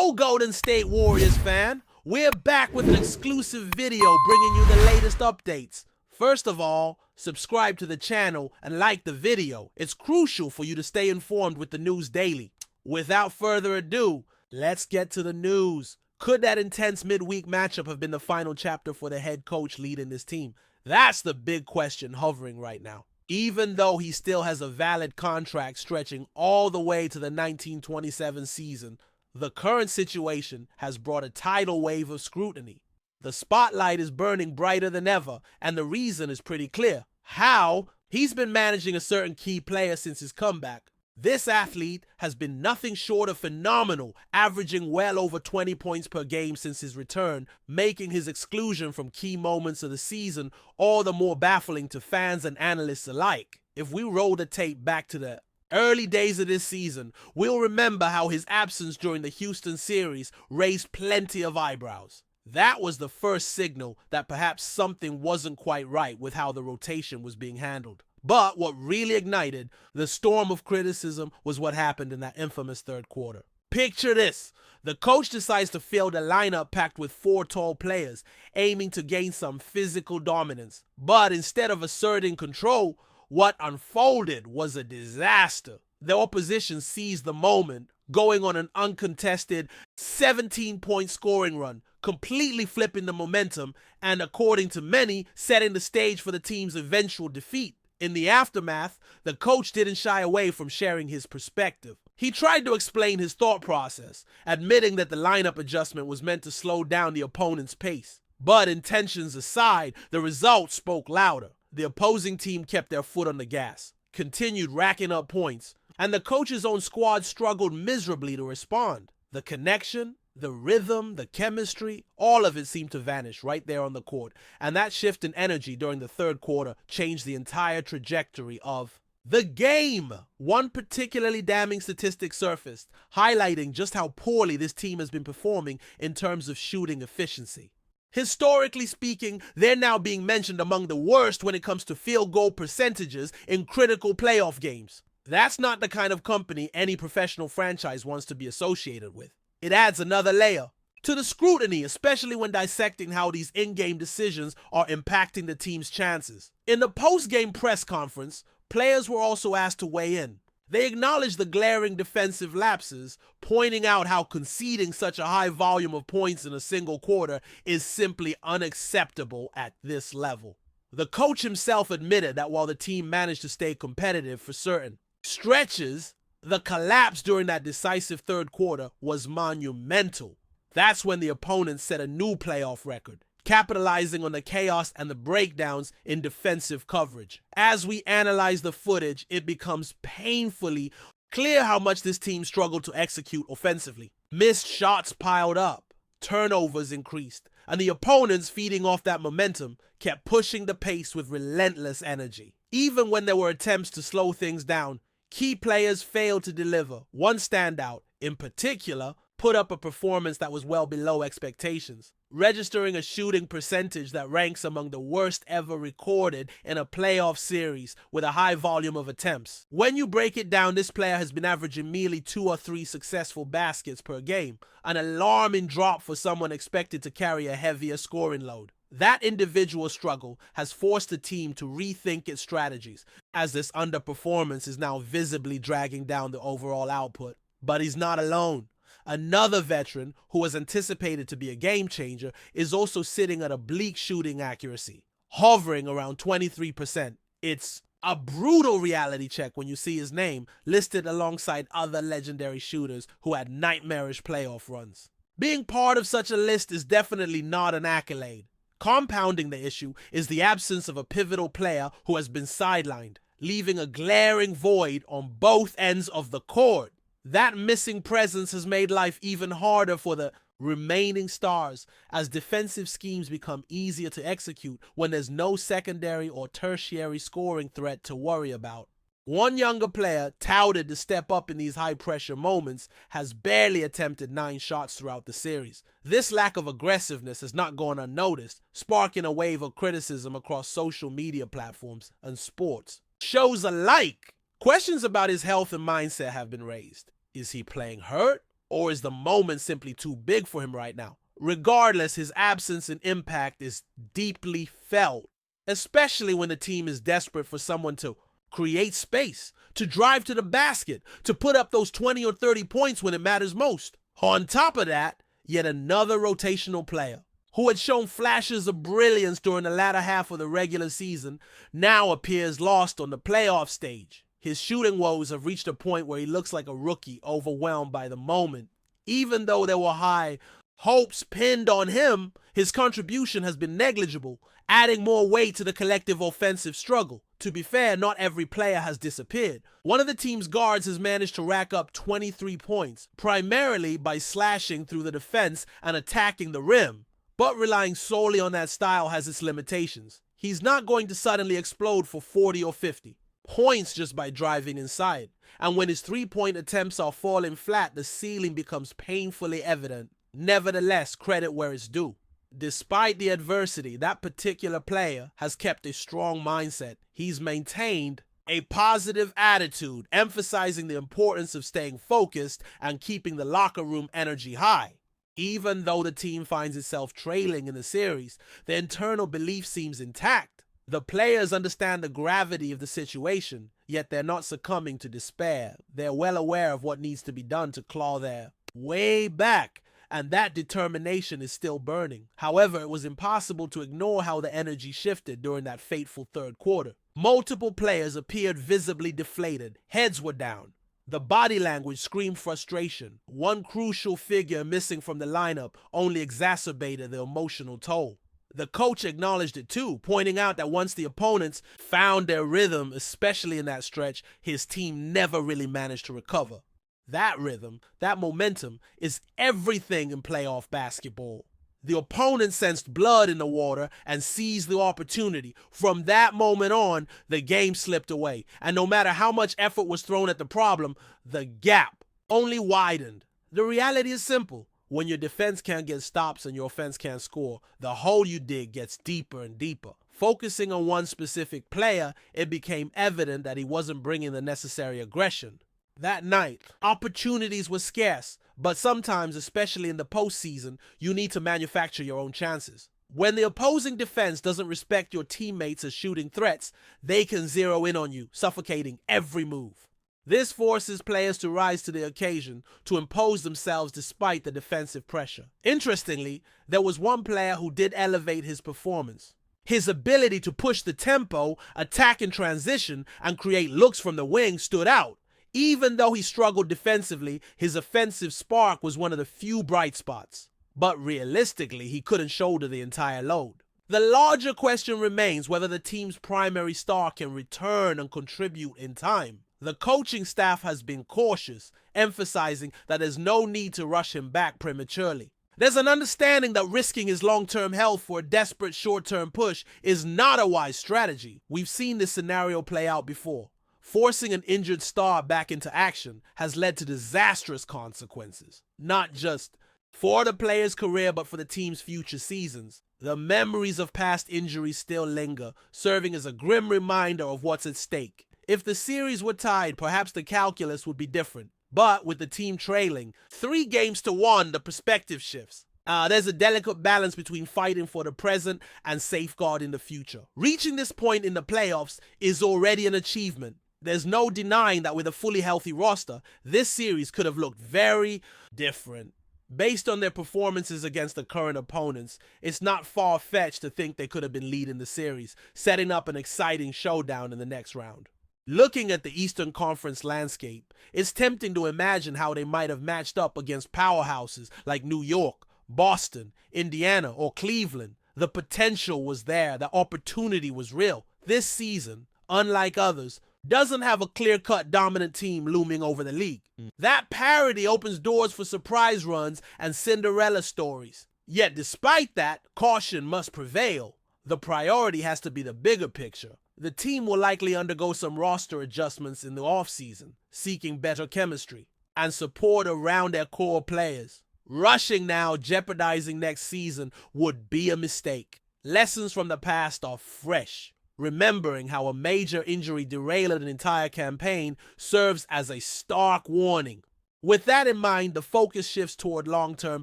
Yo, Golden State Warriors fan, we're back with an exclusive video bringing you the latest updates. First of all, subscribe to the channel and like the video. It's crucial for you to stay informed with the news daily. Without further ado, let's get to the news. Could that intense midweek matchup have been the final chapter for the head coach leading this team? That's the big question hovering right now. Even though he still has a valid contract stretching all the way to the 1927 season, the current situation has brought a tidal wave of scrutiny. The spotlight is burning brighter than ever, and the reason is pretty clear. How? He's been managing a certain key player since his comeback. This athlete has been nothing short of phenomenal, averaging well over 20 points per game since his return, making his exclusion from key moments of the season all the more baffling to fans and analysts alike. If we roll the tape back to the early days of this season, we'll remember how his absence during the Houston series raised plenty of eyebrows. That was the first signal that perhaps something wasn't quite right with how the rotation was being handled. But what really ignited the storm of criticism was what happened in that infamous third quarter. Picture this. The coach decides to field a lineup packed with 4 tall players, aiming to gain some physical dominance. But instead of asserting control, what unfolded was a disaster. The opposition seized the moment, going on an uncontested 17-point scoring run, completely flipping the momentum and, according to many, setting the stage for the team's eventual defeat. In the aftermath, the coach didn't shy away from sharing his perspective. He tried to explain his thought process, admitting that the lineup adjustment was meant to slow down the opponent's pace. But intentions aside, the results spoke louder. The opposing team kept their foot on the gas, continued racking up points, and the coach's own squad struggled miserably to respond. The connection, the rhythm, the chemistry, all of it seemed to vanish right there on the court, and that shift in energy during the third quarter changed the entire trajectory of the game. One particularly damning statistic surfaced, highlighting just how poorly this team has been performing in terms of shooting efficiency. Historically speaking, they're now being mentioned among the worst when it comes to field goal percentages in critical playoff games. That's not the kind of company any professional franchise wants to be associated with. It adds another layer to the scrutiny, especially when dissecting how these in-game decisions are impacting the team's chances. In the post-game press conference, players were also asked to weigh in. They acknowledged the glaring defensive lapses, pointing out how conceding such a high volume of points in a single quarter is simply unacceptable at this level. The coach himself admitted that while the team managed to stay competitive for certain stretches, the collapse during that decisive third quarter was monumental. That's when the opponents set a new playoff record, capitalizing on the chaos and the breakdowns in defensive coverage. As we analyze the footage, it becomes painfully clear how much this team struggled to execute offensively. Missed shots piled up, turnovers increased, and the opponents, feeding off that momentum, kept pushing the pace with relentless energy. Even when there were attempts to slow things down, key players failed to deliver. One standout, in particular, put up a performance that was well below expectations, registering a shooting percentage that ranks among the worst ever recorded in a playoff series with a high volume of attempts. When you break it down, this player has been averaging merely 2 or 3 successful baskets per game, an alarming drop for someone expected to carry a heavier scoring load. That individual struggle has forced the team to rethink its strategies, as this underperformance is now visibly dragging down the overall output. But he's not alone. Another veteran, who was anticipated to be a game changer, is also sitting at a bleak shooting accuracy, hovering around 23%. It's a brutal reality check when you see his name listed alongside other legendary shooters who had nightmarish playoff runs. Being part of such a list is definitely not an accolade. Compounding the issue is the absence of a pivotal player who has been sidelined, leaving a glaring void on both ends of the court. That missing presence has made life even harder for the remaining stars, as defensive schemes become easier to execute when there's no secondary or tertiary scoring threat to worry about. One younger player, touted to step up in these high-pressure moments, has barely attempted 9 shots throughout the series. This lack of aggressiveness has not gone unnoticed, sparking a wave of criticism across social media platforms and sports shows alike. Questions about his health and mindset have been raised. Is he playing hurt? Or is the moment simply too big for him right now? Regardless, his absence and impact is deeply felt, especially when the team is desperate for someone to create space, to drive to the basket, to put up those 20 or 30 points when it matters most. On top of that, yet another rotational player who had shown flashes of brilliance during the latter half of the regular season now appears lost on the playoff stage. His shooting woes have reached a point where he looks like a rookie overwhelmed by the moment. Even though there were high hopes pinned on him, his contribution has been negligible, adding more weight to the collective offensive struggle. To be fair, not every player has disappeared. One of the team's guards has managed to rack up 23 points, primarily by slashing through the defense and attacking the rim. But relying solely on that style has its limitations. He's not going to suddenly explode for 40 or 50 points just by driving inside. And when his three-point attempts are falling flat, the ceiling becomes painfully evident. Nevertheless, credit where it's due. Despite the adversity, that particular player has kept a strong mindset. He's maintained a positive attitude, emphasizing the importance of staying focused and keeping the locker room energy high. Even though the team finds itself trailing in the series, the internal belief seems intact. The players understand the gravity of the situation, yet they're not succumbing to despair. They're well aware of what needs to be done to claw their way back, and that determination is still burning. However, it was impossible to ignore how the energy shifted during that fateful third quarter. Multiple players appeared visibly deflated. Heads were down. The body language screamed frustration. One crucial figure missing from the lineup only exacerbated the emotional toll. The coach acknowledged it too, pointing out that once the opponents found their rhythm, especially in that stretch, his team never really managed to recover. That rhythm, that momentum, is everything in playoff basketball. The opponent sensed blood in the water and seized the opportunity. From that moment on, the game slipped away, and no matter how much effort was thrown at the problem, the gap only widened. The reality is simple. When your defense can't get stops and your offense can't score, the hole you dig gets deeper and deeper. Focusing on one specific player, it became evident that he wasn't bringing the necessary aggression. That night, opportunities were scarce, but sometimes, especially in the postseason, you need to manufacture your own chances. When the opposing defense doesn't respect your teammates as shooting threats, they can zero in on you, suffocating every move. This forces players to rise to the occasion, to impose themselves despite the defensive pressure. Interestingly, there was one player who did elevate his performance. His ability to push the tempo, attack in transition, and create looks from the wing stood out. Even though he struggled defensively, his offensive spark was one of the few bright spots. But realistically, he couldn't shoulder the entire load. The larger question remains whether the team's primary star can return and contribute in time. The coaching staff has been cautious, emphasizing that there's no need to rush him back prematurely. There's an understanding that risking his long-term health for a desperate short-term push is not a wise strategy. We've seen this scenario play out before. Forcing an injured star back into action has led to disastrous consequences, not just for the player's career but for the team's future seasons. The memories of past injuries still linger, serving as a grim reminder of what's at stake. If the series were tied, perhaps the calculus would be different. But with the team trailing 3-1, the perspective shifts. There's a delicate balance between fighting for the present and safeguarding the future. Reaching this point in the playoffs is already an achievement. There's no denying that with a fully healthy roster, this series could have looked very different. Based on their performances against the current opponents, it's not far-fetched to think they could have been leading the series, setting up an exciting showdown in the next round. Looking at the Eastern Conference landscape, it's tempting to imagine how they might have matched up against powerhouses like New York, Boston, Indiana, or Cleveland. The potential was there, the opportunity was real. This season, unlike others, doesn't have a clear-cut dominant team looming over the league. That parity opens doors for surprise runs and Cinderella stories. Yet despite that, caution must prevail. The priority has to be the bigger picture. The team will likely undergo some roster adjustments in the offseason, seeking better chemistry and support around their core players. Rushing now, jeopardizing next season, would be a mistake. Lessons from the past are fresh. Remembering how a major injury derailed an entire campaign serves as a stark warning. With that in mind, the focus shifts toward long-term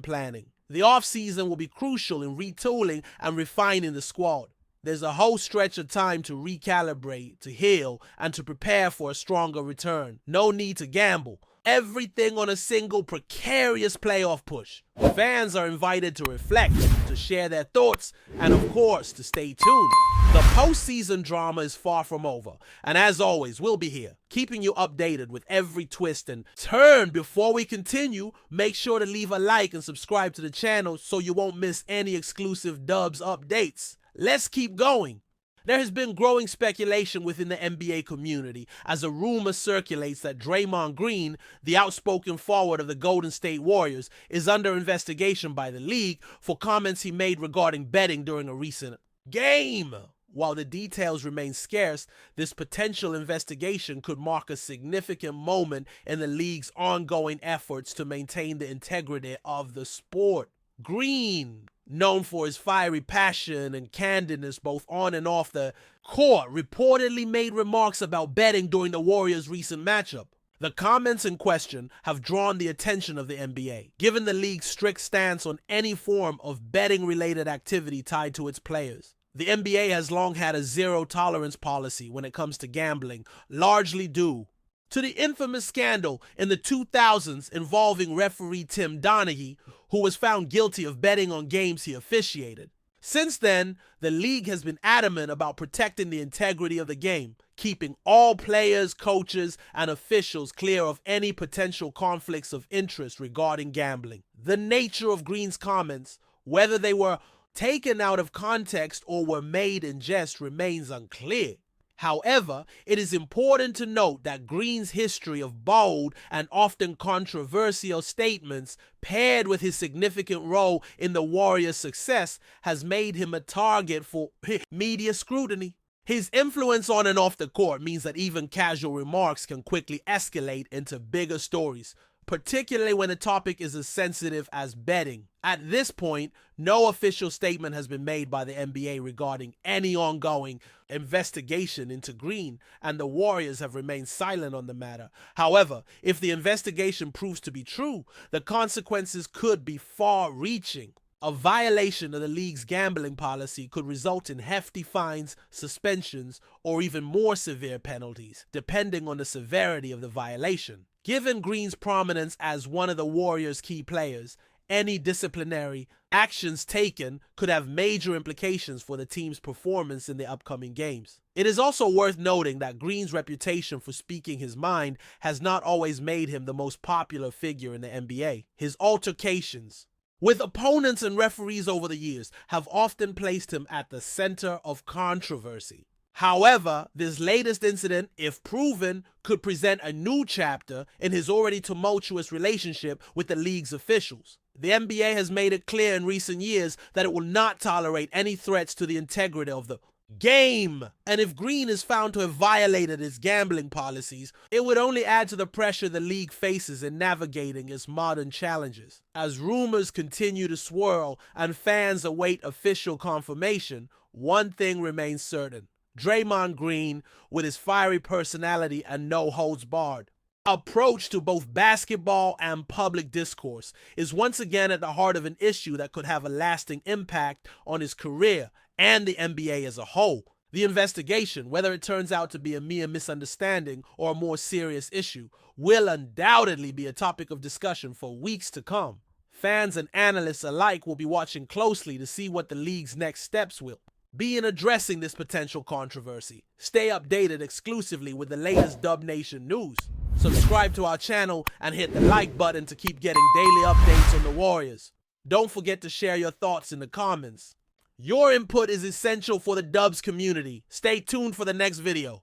planning. The offseason will be crucial in retooling and refining the squad. There's a whole stretch of time to recalibrate, to heal, and to prepare for a stronger return. No need to gamble. Everything on a single precarious playoff push. Fans are invited to reflect, to share their thoughts, and of course, to stay tuned. The postseason drama is far from over, and as always, we'll be here, keeping you updated with every twist and turn. Before we continue, make sure to leave a like and subscribe to the channel so you won't miss any exclusive Dubs updates. Let's keep going. There has been growing speculation within the NBA community as a rumor circulates that Draymond Green, the outspoken forward of the Golden State Warriors, is under investigation by the league for comments he made regarding betting during a recent game. While the details remain scarce, this potential investigation could mark a significant moment in the league's ongoing efforts to maintain the integrity of the sport. Green, known for his fiery passion and candidness both on and off the court, reportedly made remarks about betting during the Warriors' recent matchup. The comments in question have drawn the attention of the NBA, given the league's strict stance on any form of betting-related activity tied to its players. The NBA has long had a zero-tolerance policy when it comes to gambling, largely due to the infamous scandal in the 2000s involving referee Tim Donaghy, who was found guilty of betting on games he officiated. Since then, the league has been adamant about protecting the integrity of the game, keeping all players, coaches, and officials clear of any potential conflicts of interest regarding gambling. The nature of Green's comments, whether they were taken out of context or were made in jest, remains unclear. However, it is important to note that Green's history of bold and often controversial statements, paired with his significant role in the Warriors' success, has made him a target for media scrutiny. His influence on and off the court means that even casual remarks can quickly escalate into bigger stories, particularly when the topic is as sensitive as betting. At this point, no official statement has been made by the NBA regarding any ongoing investigation into Green, and the Warriors have remained silent on the matter. However, if the investigation proves to be true, the consequences could be far-reaching. A violation of the league's gambling policy could result in hefty fines, suspensions, or even more severe penalties, depending on the severity of the violation. Given Green's prominence as one of the Warriors' key players, any disciplinary actions taken could have major implications for the team's performance in the upcoming games. It is also worth noting that Green's reputation for speaking his mind has not always made him the most popular figure in the NBA. His altercations with opponents and referees over the years have often placed him at the center of controversy. However, this latest incident, if proven, could present a new chapter in his already tumultuous relationship with the league's officials. The NBA has made it clear in recent years that it will not tolerate any threats to the integrity of the game. And if Green is found to have violated its gambling policies, it would only add to the pressure the league faces in navigating its modern challenges. As rumors continue to swirl and fans await official confirmation, one thing remains certain. Draymond Green, with his fiery personality and no-holds-barred approach to both basketball and public discourse, is once again at the heart of an issue that could have a lasting impact on his career and the NBA as a whole. The investigation, whether it turns out to be a mere misunderstanding or a more serious issue, will undoubtedly be a topic of discussion for weeks to come. Fans and analysts alike will be watching closely to see what the league's next steps will be in addressing this potential controversy. Stay updated exclusively with the latest Dub Nation news. Subscribe to our channel and hit the like button to keep getting daily updates on the Warriors. Don't forget to share your thoughts in the comments. Your input is essential for the Dubs community. Stay tuned for the next video.